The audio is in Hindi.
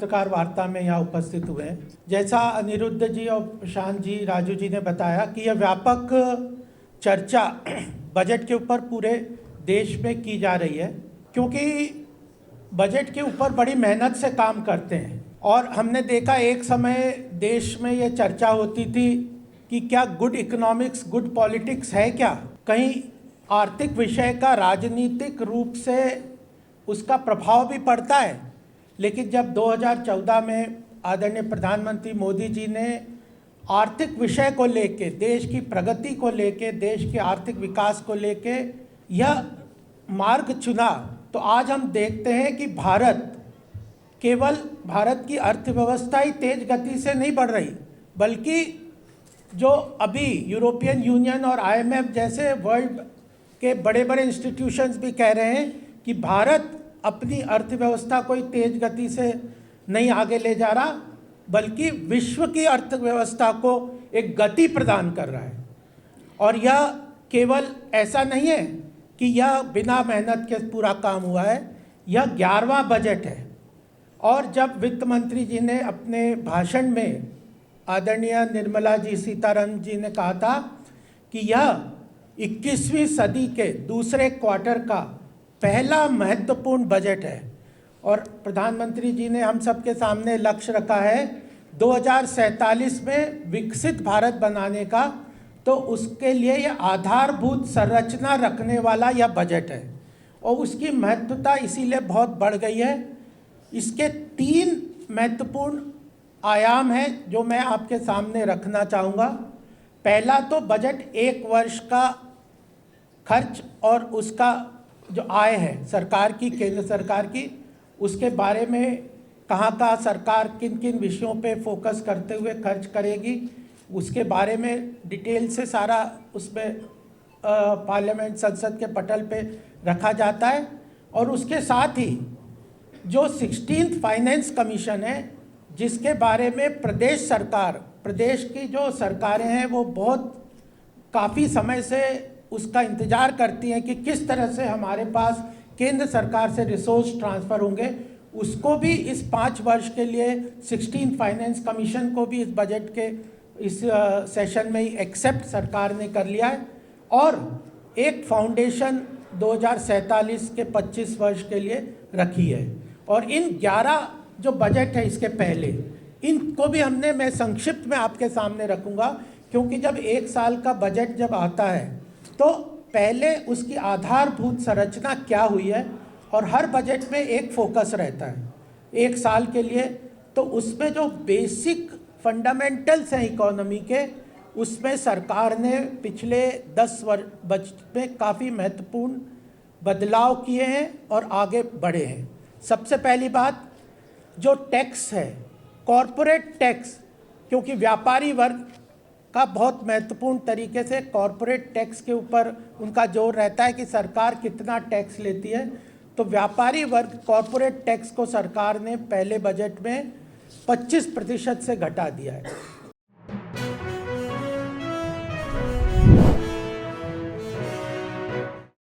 पत्रकार वार्ता में यहाँ उपस्थित हुए हैं। जैसा अनिरुद्ध जी और प्रशांत जी, राजू जी ने बताया कि यह व्यापक चर्चा बजट के ऊपर पूरे देश में की जा रही है, क्योंकि बजट के ऊपर बड़ी मेहनत से काम करते हैं। और हमने देखा एक समय देश में ये चर्चा होती थी कि क्या गुड इकोनॉमिक्स गुड पॉलिटिक्स है क्या, कहीं आर्थिक विषय का राजनीतिक रूप से उसका प्रभाव भी पड़ता है। लेकिन जब 2014 में आदरणीय प्रधानमंत्री मोदी जी ने आर्थिक विषय को लेके, देश की प्रगति को लेके, देश के आर्थिक विकास को लेके यह मार्ग चुना, तो आज हम देखते हैं कि भारत की अर्थव्यवस्था ही तेज गति से नहीं बढ़ रही, बल्कि जो अभी यूरोपियन यूनियन और IMF जैसे वर्ल्ड के बड़े बड़े इंस्टीट्यूशंस भी कह रहे हैं कि भारत अपनी अर्थव्यवस्था कोई तेज गति से नहीं आगे ले जा रहा, बल्कि विश्व की अर्थव्यवस्था को एक गति प्रदान कर रहा है। और यह केवल ऐसा नहीं है कि यह बिना मेहनत के पूरा काम हुआ है, यह 11वां बजट है। और जब वित्त मंत्री जी ने अपने भाषण में आदरणीय निर्मला जी सीतारमण जी ने कहा था कि यह 21वीं सदी के दूसरे क्वार्टर का पहला महत्वपूर्ण बजट है, और प्रधानमंत्री जी ने हम सबके सामने लक्ष्य रखा है 2047 में विकसित भारत बनाने का, तो उसके लिए यह आधारभूत संरचना रखने वाला यह बजट है। और उसकी महत्वता इसीलिए बहुत बढ़ गई है। इसके 3 महत्वपूर्ण आयाम हैं जो मैं आपके सामने रखना चाहूँगा। पहला तो बजट 1 वर्ष का खर्च और उसका जो आय है सरकार की, केंद्र सरकार की, उसके बारे में कहाँ सरकार किन किन विषयों पे फोकस करते हुए खर्च करेगी, उसके बारे में डिटेल से सारा उसमें पार्लियामेंट संसद के पटल पे रखा जाता है। और उसके साथ ही जो 16th फाइनेंस कमीशन है, जिसके बारे में प्रदेश की जो सरकारें हैं वो बहुत काफ़ी समय से उसका इंतज़ार करती हैं कि किस तरह से हमारे पास केंद्र सरकार से रिसोर्स ट्रांसफ़र होंगे, उसको भी इस 5 वर्ष के लिए 16th फाइनेंस कमीशन को भी इस बजट के इस सेशन में ही एक्सेप्ट सरकार ने कर लिया है। और एक फाउंडेशन 2047 के 25 वर्ष के लिए रखी है। और इन 11 जो बजट है इसके पहले, इनको भी मैं संक्षिप्त में आपके सामने रखूँगा, क्योंकि जब 1 साल का बजट जब आता है तो पहले उसकी आधारभूत संरचना क्या हुई है, और हर बजट में एक फोकस रहता है 1 साल के लिए। तो उसमें जो बेसिक फंडामेंटल्स हैं इकोनॉमी के, उसमें सरकार ने पिछले 10 वर्ष में काफ़ी महत्वपूर्ण बदलाव किए हैं और आगे बढ़े हैं। सबसे पहली बात जो टैक्स है, कॉरपोरेट टैक्स, क्योंकि व्यापारी वर्ग का बहुत महत्वपूर्ण तरीके से कॉरपोरेट टैक्स के ऊपर उनका जोर रहता है कि सरकार कितना टैक्स लेती है। तो व्यापारी वर्ग कॉरपोरेट टैक्स को सरकार ने पहले बजट में 25% से घटा दिया है।